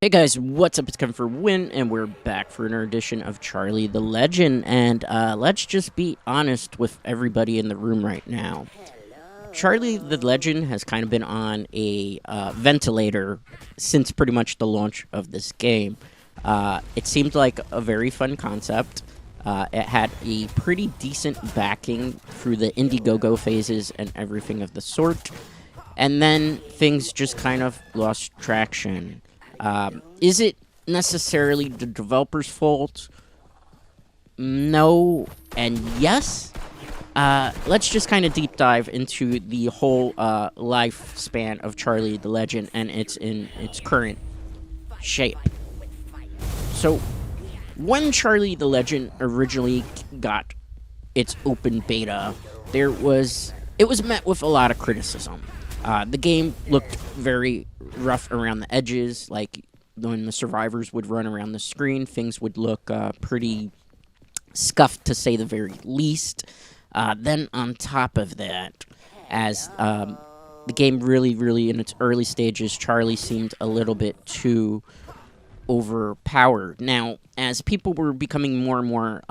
Hey guys, what's up? It's Kevin for Win, and we're back for another edition of Charlie the Legend. And let's just be honest with everybody in the room right now. Charlie the Legend has kind of been on a ventilator since pretty much the launch of this game. It seemed like a very fun concept. It had a pretty decent backing through the Indiegogo phases and everything of the sort. And then things just kind of lost traction. Is it necessarily the developer's fault? No and yes. Let's just kind of deep dive into the whole lifespan of Charlie the Legend and its current shape. So, when Charlie the Legend originally got its open beta, it was met with a lot of criticism. The game looked very rough around the edges. Like when the survivors would run around the screen, things would look pretty scuffed, to say the very least. Then on top of that, as the game really in its early stages, Charlie seemed a little bit too overpowered. Now, as people were becoming more and more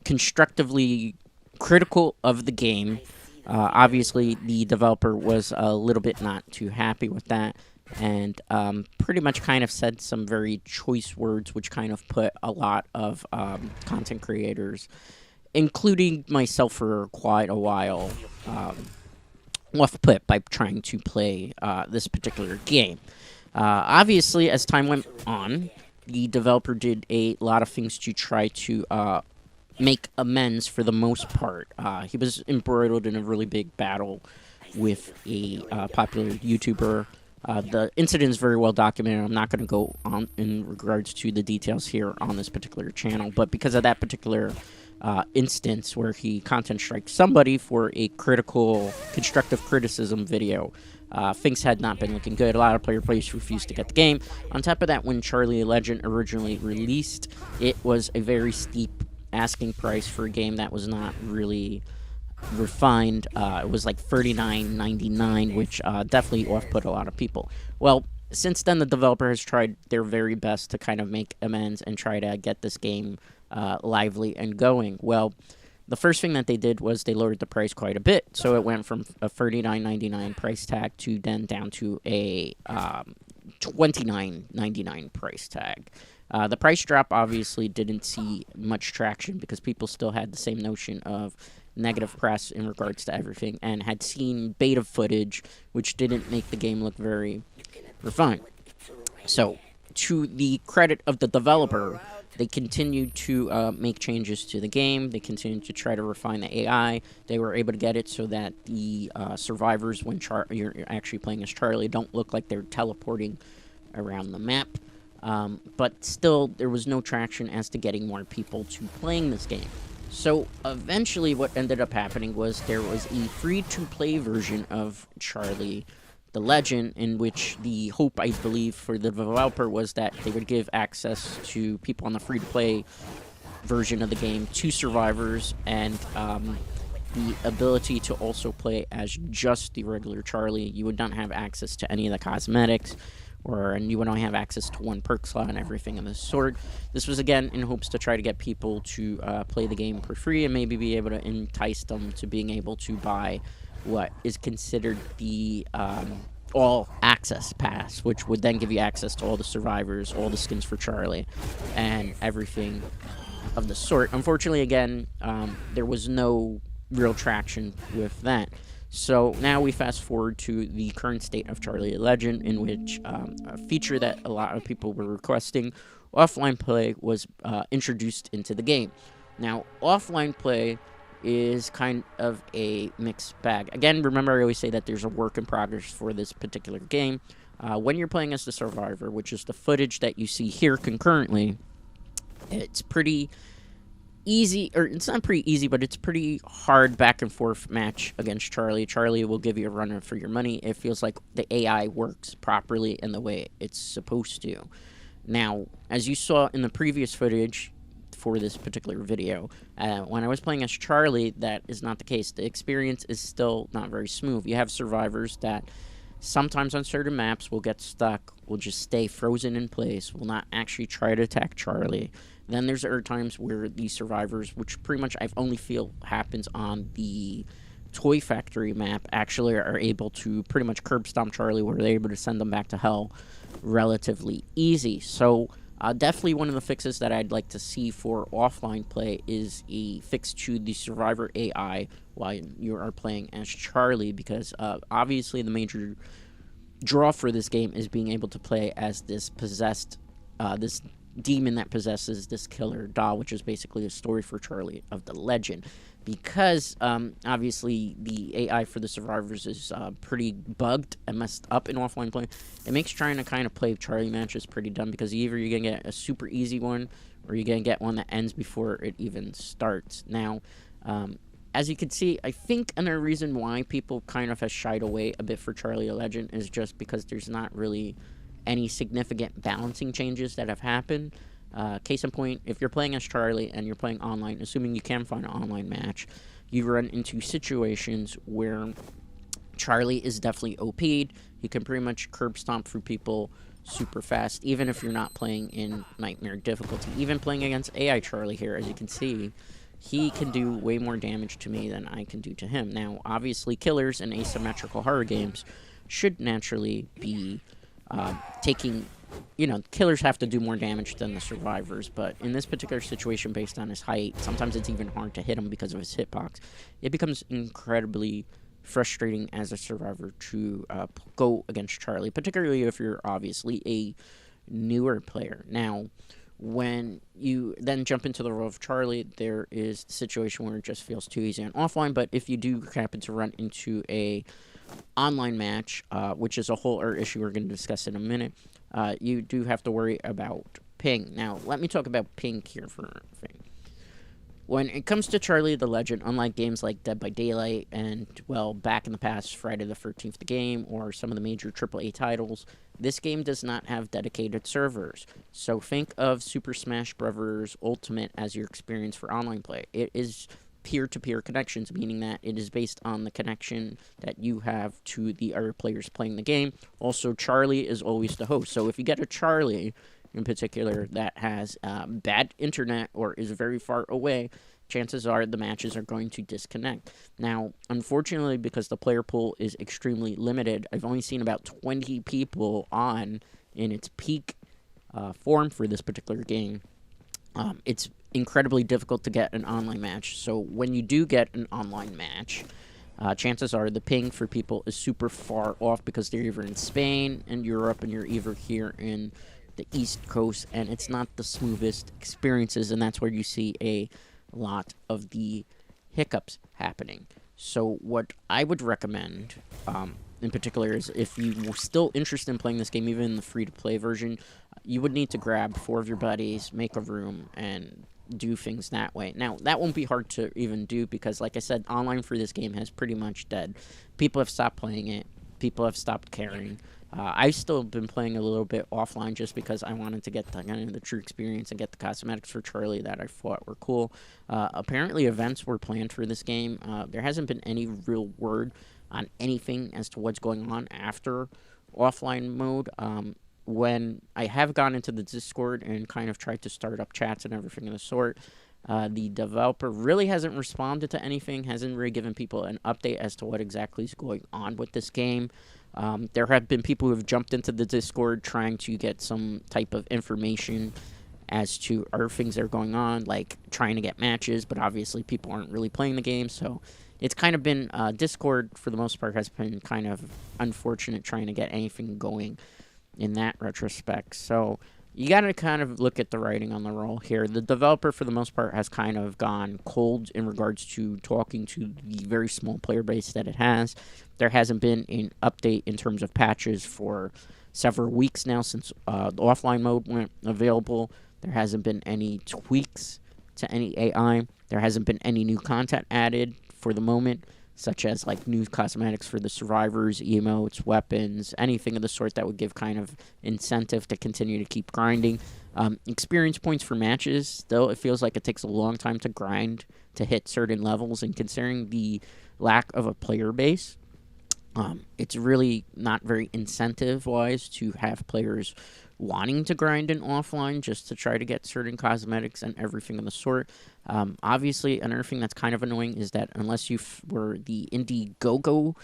constructively critical of the game, obviously, the developer was a little bit not too happy with that, and pretty much kind of said some very choice words, which kind of put a lot of content creators, including myself for quite a while, off put by trying to play this particular game. Obviously, as time went on, the developer did a lot of things to try to make amends for the most part. He was embroiled in a really big battle with a popular YouTuber. The incident is very well documented. I'm not going to go on in regards to the details here on this particular channel, but because of that particular instance where he content striked somebody for a constructive criticism video, things had not been looking good. A lot of players refused to get the game. On top of that, when Charlie Legend originally released, it was a very steep asking price for a game that was not really refined. It was like $39.99, which definitely off-put a lot of people. Well, since then, the developer has tried their very best to kind of make amends and try to get this game lively and going. Well, the first thing that they did was they lowered the price quite a bit, so it went from a $39.99 price tag to then down to a $29.99 price tag. The price drop obviously didn't see much traction because people still had the same notion of negative press in regards to everything and had seen beta footage, which didn't make the game look very refined. So, to the credit of the developer, they continued to make changes to the game. They continued to try to refine the AI. They were able to get it so that the survivors, when you're actually playing as Charlie, don't look like they're teleporting around the map. But still, there was no traction as to getting more people to playing this game. So, eventually, what ended up happening was there was a free-to-play version of Charlie the Legend, in which the hope, I believe, for the developer was that they would give access to people on the free-to-play version of the game to survivors, and the ability to also play as just the regular Charlie. You would not have access to any of the cosmetics, and you would only have access to one perk slot and everything of this sort. This was, again, in hopes to try to get people to play the game for free and maybe be able to entice them to being able to buy what is considered the all-access pass, which would then give you access to all the survivors, all the skins for Charlie, and everything of the sort. Unfortunately, again, there was no real traction with that. So now we fast forward to the current state of Charlie Legend, in which a feature that a lot of people were requesting, offline play, was introduced into the game. Now, offline play is kind of a mixed bag. Again, remember I always say that there's a work in progress for this particular game. When you're playing as the survivor, which is the footage that you see here concurrently, it's pretty easy, or it's not pretty easy, but it's pretty hard back and forth match against Charlie. Charlie will give you a run for your money. It feels like the AI works properly in the way it's supposed to. Now, as you saw in the previous footage for this particular video, when I was playing as Charlie, that is not the case. The experience is still not very smooth. You have survivors that Sometimes on certain maps, we'll get stuck. We'll just stay frozen in place. We'll not actually try to attack Charlie. Then there's other times where the survivors, which pretty much I only feel happens on the Toy Factory map, actually are able to pretty much curb stomp Charlie, where they're able to send them back to hell relatively easy. So definitely one of the fixes that I'd like to see for offline play is a fix to the survivor AI while you are playing as Charlie, because obviously the major draw for this game is being able to play as this possessed, this demon that possesses this killer doll, which is basically a story for Charlie of the legend. Because obviously the AI for the survivors is pretty bugged and messed up in offline play, it makes trying to kind of play Charlie matches pretty dumb, because either you're going to get a super easy one or you're going to get one that ends before it even starts. Now, as you can see, I think another reason why people kind of have shied away a bit for Charlie the Legend is just because there's not really any significant balancing changes that have happened. Case in point, if you're playing as Charlie and you're playing online, assuming you can find an online match, you run into situations where Charlie is definitely OP'd. He can pretty much curb stomp through people super fast, even if you're not playing in Nightmare difficulty. Even playing against AI Charlie here, as you can see, he can do way more damage to me than I can do to him. Now, obviously, killers in asymmetrical horror games should naturally be taking... killers have to do more damage than the survivors, but in this particular situation, based on his height, sometimes it's even hard to hit him because of his hitbox. It becomes incredibly frustrating as a survivor to go against Charlie, particularly if you're obviously a newer player. Now, when you then jump into the role of Charlie, there is the situation where it just feels too easy on offline, but if you do happen to run into a online match, which is a whole other issue we're going to discuss in a minute, you do have to worry about ping. Now, let me talk about ping here for a thing. When it comes to Charlie the Legend, unlike games like Dead by Daylight and, well, back in the past, Friday the 13th the game, or some of the major AAA titles, this game does not have dedicated servers. So think of Super Smash Bros. Ultimate as your experience for online play. It is peer-to-peer connections, meaning that it is based on the connection that you have to the other players playing the game. Also, Charlie is always the host. So if you get a Charlie in particular that has bad internet or is very far away, chances are the matches are going to disconnect. Now, unfortunately, because the player pool is extremely limited, I've only seen about 20 people on in its peak form for this particular game. It's incredibly difficult to get an online match. So when you do get an online match, chances are the ping for people is super far off, because they're either in Spain and Europe and you're either here in the East Coast, and it's not the smoothest experiences, and that's where you see a lot of the hiccups happening. So what I would recommend in particular is, if you were still interested in playing this game, even in the free-to-play version, you would need to grab 4 of your buddies, make a room, and do things that way. Now, that won't be hard to even do, because, like I said, online for this game has pretty much dead. People have stopped playing it. People have stopped caring. I've still been playing a little bit offline just because I wanted to get the true experience and get the cosmetics for Charlie that I thought were cool. Apparently, events were planned for this game. There hasn't been any real word on anything as to what's going on after offline mode. When I have gone into the Discord and kind of tried to start up chats and everything of the sort, the developer really hasn't responded to anything, hasn't really given people an update as to what exactly is going on with this game. There have been people who have jumped into the Discord trying to get some type of information as to other things that are going on, like trying to get matches, but obviously people aren't really playing the game, so it's kind of been, Discord for the most part has been kind of unfortunate trying to get anything going in that retrospect. So you got to kind of look at the writing on the wall here. The developer, for the most part, has kind of gone cold in regards to talking to the very small player base that it has. There hasn't been an update in terms of patches for several weeks now since the offline mode went available. There hasn't been any tweaks to any AI. There hasn't been any new content added for the moment, such as like new cosmetics for the survivors, emotes, weapons, anything of the sort that would give kind of incentive to continue to keep grinding. Experience points for matches, still, it feels like it takes a long time to grind to hit certain levels, and considering the lack of a player base, It's really not very incentive-wise to have players wanting to grind in offline just to try to get certain cosmetics and everything of the sort. Obviously, another thing that's kind of annoying is that unless you were the Indiegogo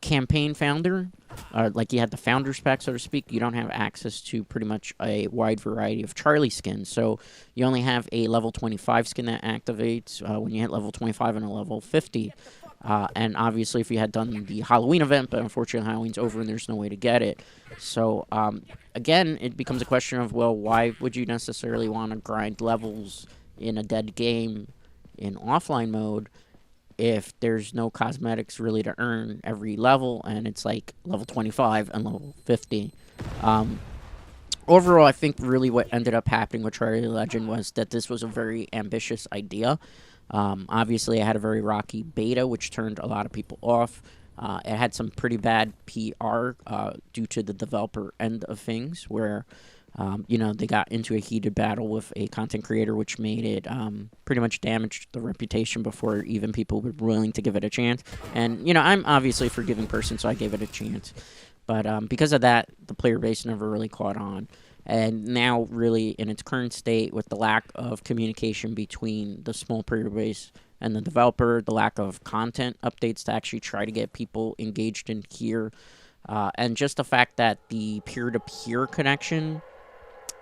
campaign founder, like you had the founder's pack, so to speak, you don't have access to pretty much a wide variety of Charlie skins. So you only have a level 25 skin that activates when you hit level 25 and a level 50. And obviously, if you had done the Halloween event, but unfortunately Halloween's over and there's no way to get it. So, again, it becomes a question of, well, why would you necessarily want to grind levels in a dead game in offline mode if there's no cosmetics really to earn every level, and it's like level 25 and level 50. Overall, I think really what ended up happening with Charlie Legend was that this was a very ambitious idea. Obviously, it had a very rocky beta, which turned a lot of people off. It had some pretty bad PR due to the developer end of things, where they got into a heated battle with a content creator, which made it pretty much damaged the reputation before even people were willing to give it a chance. And, I'm obviously a forgiving person, so I gave it a chance. But because of that, the player base never really caught on. And now, really, in its current state, with the lack of communication between the small player base and the developer, the lack of content updates to actually try to get people engaged in here, and just the fact that the peer-to-peer connection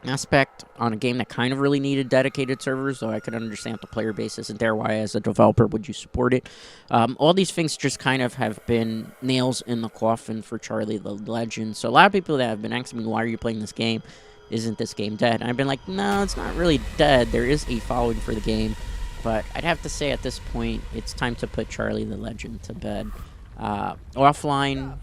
aspect on a game that kind of really needed dedicated servers, though I could understand if the player base isn't there, why as a developer would you support it? All these things just kind of have been nails in the coffin for Charlie the Legend. So a lot of people that have been asking me, why are you playing this game? Isn't this game dead? And I've been like, no, it's not really dead. There is a following for the game, but I'd have to say at this point, it's time to put Charlie the Legend to bed. Offline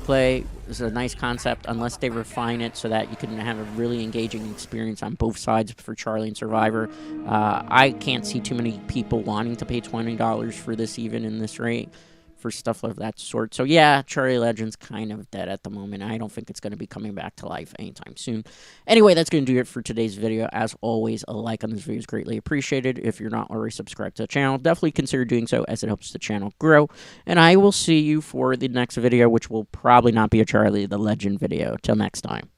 play is a nice concept unless they refine it so that you can have a really engaging experience on both sides for Charlie and Survivor. I can't see too many people wanting to pay $20 for this even in this rate for stuff of that sort. So yeah, Charlie Legend's kind of dead at the moment. I don't think it's going to be coming back to life anytime soon. Anyway, that's going to do it for today's video. As always, a like on this video is greatly appreciated. If you're not already subscribed to the channel, definitely consider doing so as it helps the channel grow. And I will see you for the next video, which will probably not be a Charlie the Legend video. Till next time.